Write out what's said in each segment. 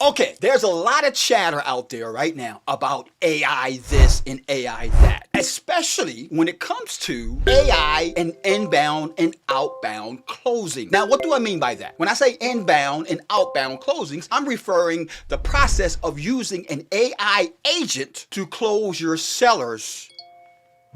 Okay, there's a lot of chatter out there right now about AI this and AI that, especially when it comes to AI and inbound and outbound closing. Now, what do I mean by that? When I say inbound and outbound closings, I'm referring the process of using an AI agent to close your sellers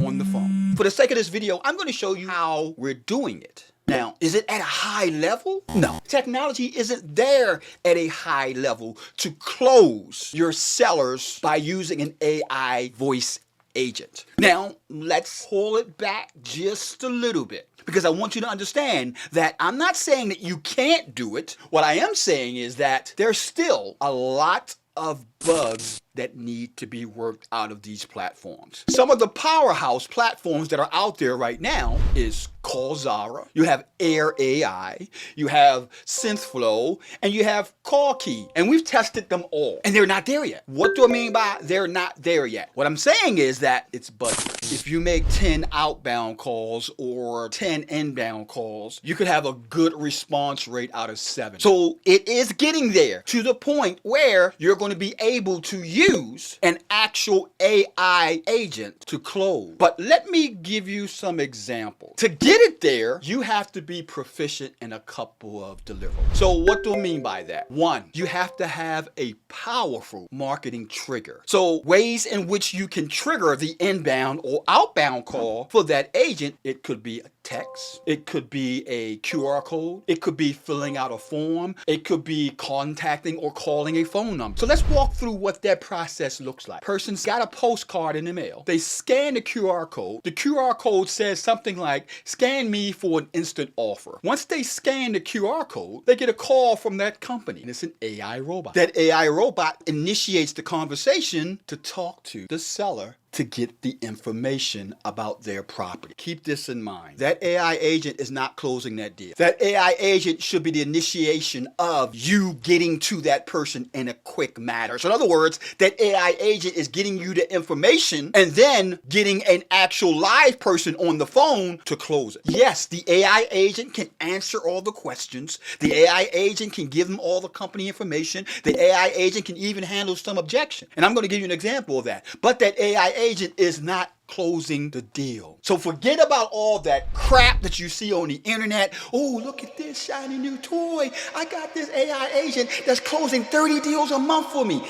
on the phone. For the sake of this video, I'm going to show you how we're doing it. Now, is it at a high level? No. Technology isn't there at a high level to close your sellers by using an AI voice agent. Now, let's pull it back just a little bit, because I want you to understand that I'm not saying that you can't do it. What I am saying is that there's still a lot of bugs that need to be worked out of these platforms. Some of the powerhouse platforms that are out there right now is CallZara, you have Air AI, you have SynthFlow, and you have CallKit. And we've tested them all, and they're not there yet. What do I mean by they're not there yet? What I'm saying is that it's buggy. If you make 10 outbound calls or 10 inbound calls, you could have a good response rate out of 7. So it is getting there to the point where you're going to be able to use an actual AI agent to close. But let me give you some examples. To get it there, you have to be proficient in a couple of deliverables. So what do I mean by that? One, you have to have a powerful marketing trigger. So ways in which you can trigger the inbound or outbound call for that agent, it could be a text, it could be a QR code, it could be filling out a form, it could be contacting or calling a phone number. So let's walk through what that process looks like. Person's got a postcard in the mail. They scan the QR code. The QR code says something like, scan me for an instant offer. Once they scan the QR code, they get a call from that company, and it's an AI robot. That AI robot initiates the conversation to talk to the seller to get the information about their property. Keep this in mind. That AI agent is not closing that deal. That AI agent should be the initiation of you getting to that person in a quick manner. So in other words, that AI agent is getting you the information and then getting an actual live person on the phone to close it. Yes, the AI agent can answer all the questions. The AI agent can give them all the company information. The AI agent can even handle some objection. And I'm going to give you an example of that. But that AI agent is not closing the deal. So forget about all that crap that you see on the internet. Oh, look at this shiny new toy. I got this AI agent that's closing 30 deals a month for me.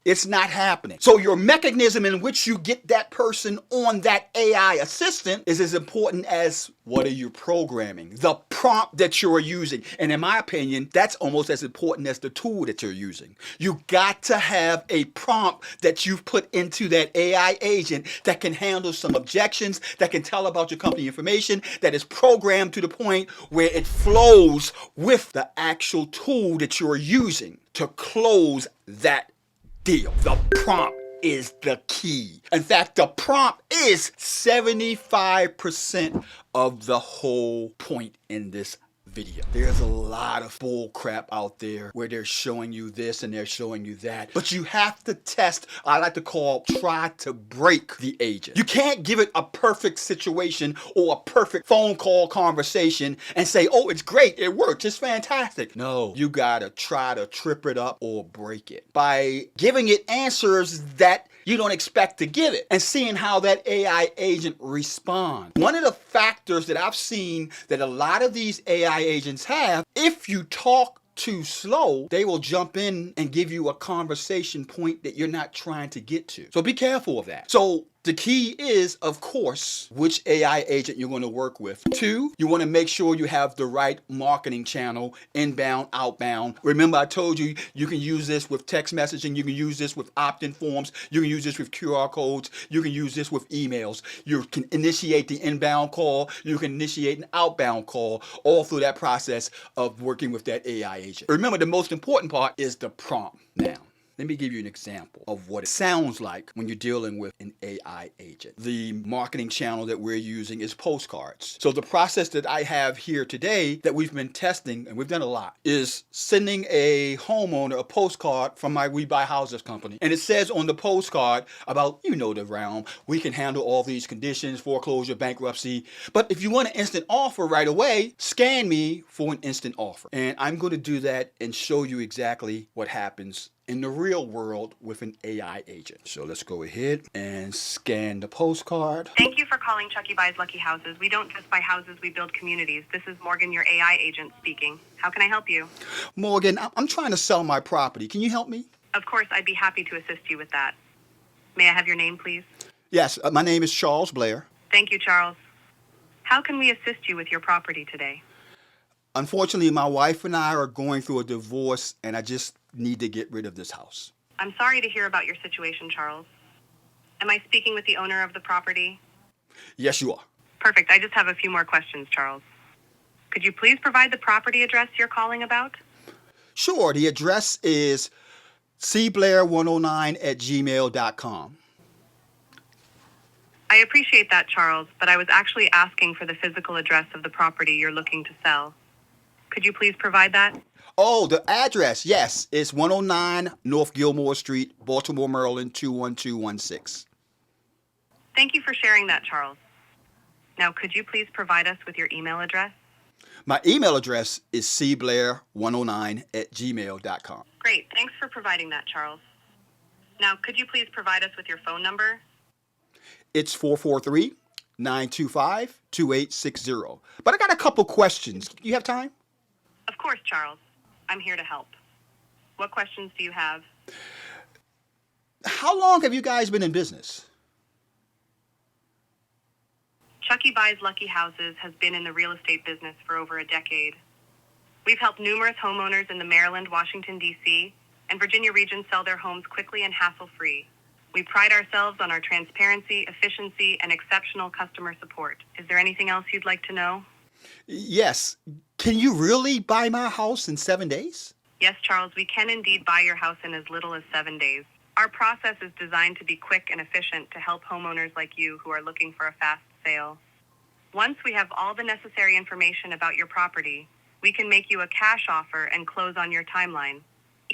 It's not happening. So your mechanism in which you get that person on that AI assistant is as important as what are you programming, the prompt that you're using. And in my opinion, that's almost as important as the tool that you're using. You got to have a prompt that you've put into that AI agent that can handle some objections, that can tell about your company information, that is programmed to the point where it flows with the actual tool that you're using to close that deal. The prompt is the key. In fact, the prompt is 75% of the whole point in this video. There's a lot of bull crap out there where they're showing you this and they're showing you that, but you have to test, I like to call, try to break the agent. You can't give it a perfect situation or a perfect phone call conversation and say, oh, it's great, it works, it's fantastic. No, you gotta try to trip it up or break it by giving it answers that you don't expect to give it and seeing how that AI agent responds. One of the factors that I've seen that a lot of these AI agents have, if you talk too slow, they will jump in and give you a conversation point that you're not trying to get to. So be careful of that. So the key is, of course, which AI agent you're going to work with. 2, you want to make sure you have the right marketing channel, inbound, outbound. Remember, I told you, you can use this with text messaging. You can use this with opt-in forms. You can use this with QR codes. You can use this with emails. You can initiate the inbound call. You can initiate an outbound call, all through that process of working with that AI agent. Remember, the most important part is the prompt now. Let me give you an example of what it sounds like when you're dealing with an AI agent. The marketing channel that we're using is postcards. So the process that I have here today that we've been testing, and we've done a lot, is sending a homeowner a postcard from my We Buy Houses company. And it says on the postcard about, you know the realm, we can handle all these conditions, foreclosure, bankruptcy. But if you want an instant offer right away, scan me for an instant offer. And I'm going to do that and show you exactly what happens in the real world with an AI agent. So let's go ahead and scan the postcard. Thank you for calling Chucky Buys Lucky Houses. We don't just buy houses, we build communities. This is Morgan, your AI agent speaking. How can I help you? Morgan, I'm trying to sell my property. Can you help me? Of course, I'd be happy to assist you with that. May I have your name, please? Yes, my name is Charles Blair. Thank you, Charles. How can we assist you with your property today? Unfortunately, my wife and I are going through a divorce, and I just need to get rid of this house. I'm sorry to hear about your situation, Charles. Am I speaking with the owner of the property? Yes, you are. Perfect. I just have a few more questions, Charles. Could you please provide the property address you're calling about? Sure. The address is cblair109@gmail.com. I appreciate that, Charles, but I was actually asking for the physical address of the property you're looking to sell. Could you please provide that? Oh, the address, yes. It's 109 North Gilmore Street, Baltimore, Maryland, 21216. Thank you for sharing that, Charles. Now, could you please provide us with your email address? My email address is cblair109@gmail.com. Great. Thanks for providing that, Charles. Now, could you please provide us with your phone number? It's 443-925-2860. But I got a couple questions. Do you have time? Of course, Charles. I'm here to help. What questions do you have? How long have you guys been in business? Chucky Buys Lucky Houses has been in the real estate business for over a decade. We've helped numerous homeowners in the Maryland, Washington, D.C., and Virginia regions sell their homes quickly and hassle-free. We pride ourselves on our transparency, efficiency, and exceptional customer support. Is there anything else you'd like to know? Yes. Can you really buy my house in 7 days? Yes, Charles, we can indeed buy your house in as little as 7 days. Our process is designed to be quick and efficient to help homeowners like you who are looking for a fast sale. Once we have all the necessary information about your property, we can make you a cash offer and close on your timeline,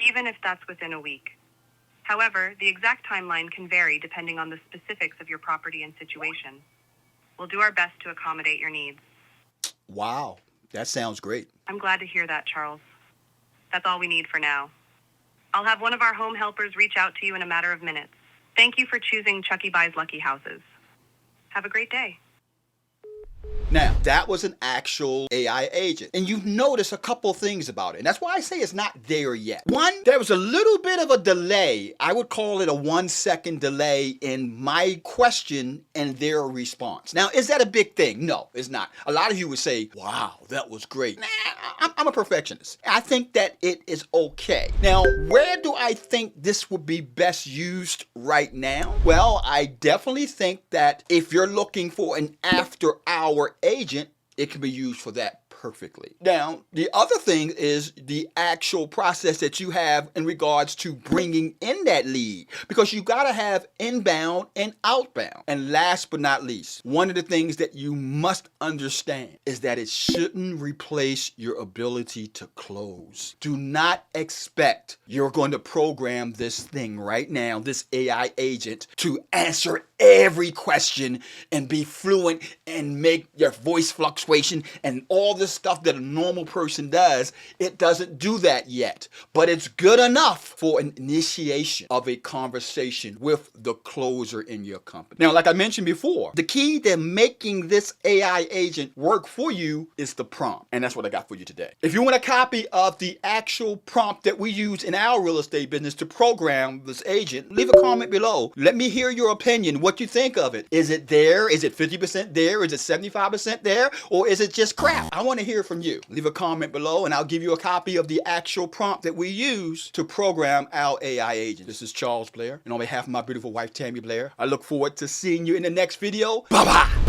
even if that's within a week. However, the exact timeline can vary depending on the specifics of your property and situation. We'll do our best to accommodate your needs. Wow, that sounds great. I'm glad to hear that, Charles. That's all we need for now. I'll have one of our home helpers reach out to you in a matter of minutes. Thank you for choosing Chucky Buys Lucky Houses. Have a great day. Now, that was an actual AI agent. And you've noticed a couple things about it. And that's why I say it's not there yet. One, there was a little bit of a delay. I would call it a 1 second delay in my question and their response. Now, is that a big thing? No, it's not. A lot of you would say, wow, that was great. Nah, I'm a perfectionist. I think that it is okay. Now, where do I think this would be best used right now? Well, I definitely think that if you're looking for an after-hour agent, it can be used for that perfectly. Now, the other thing is the actual process that you have in regards to bringing in that lead, because you got to have inbound and outbound. And last but not least, one of the things that you must understand is that it shouldn't replace your ability to close. Do not expect you're going to program this thing right now, this AI agent, to answer every question and be fluent and make your voice fluctuation and all this stuff that a normal person does. It doesn't do that yet, but it's good enough for an initiation of a conversation with the closer in your company. Now, like I mentioned before, the key to making this AI agent work for you is the prompt, and that's what I got for you today. If you want a copy of the actual prompt that we use in our real estate business to program this agent, leave a comment below. Let me hear your opinion, what you think of it. Is it there? Is it 50% there? Is it 75% there? Or is it just crap? I want to hear from you. Leave a comment below and I'll give you a copy of the actual prompt that we use to program our AI agent. This is Charles Blair, and on behalf of my beautiful wife, Tammy Blair, I look forward to seeing you in the next video. Bye-bye.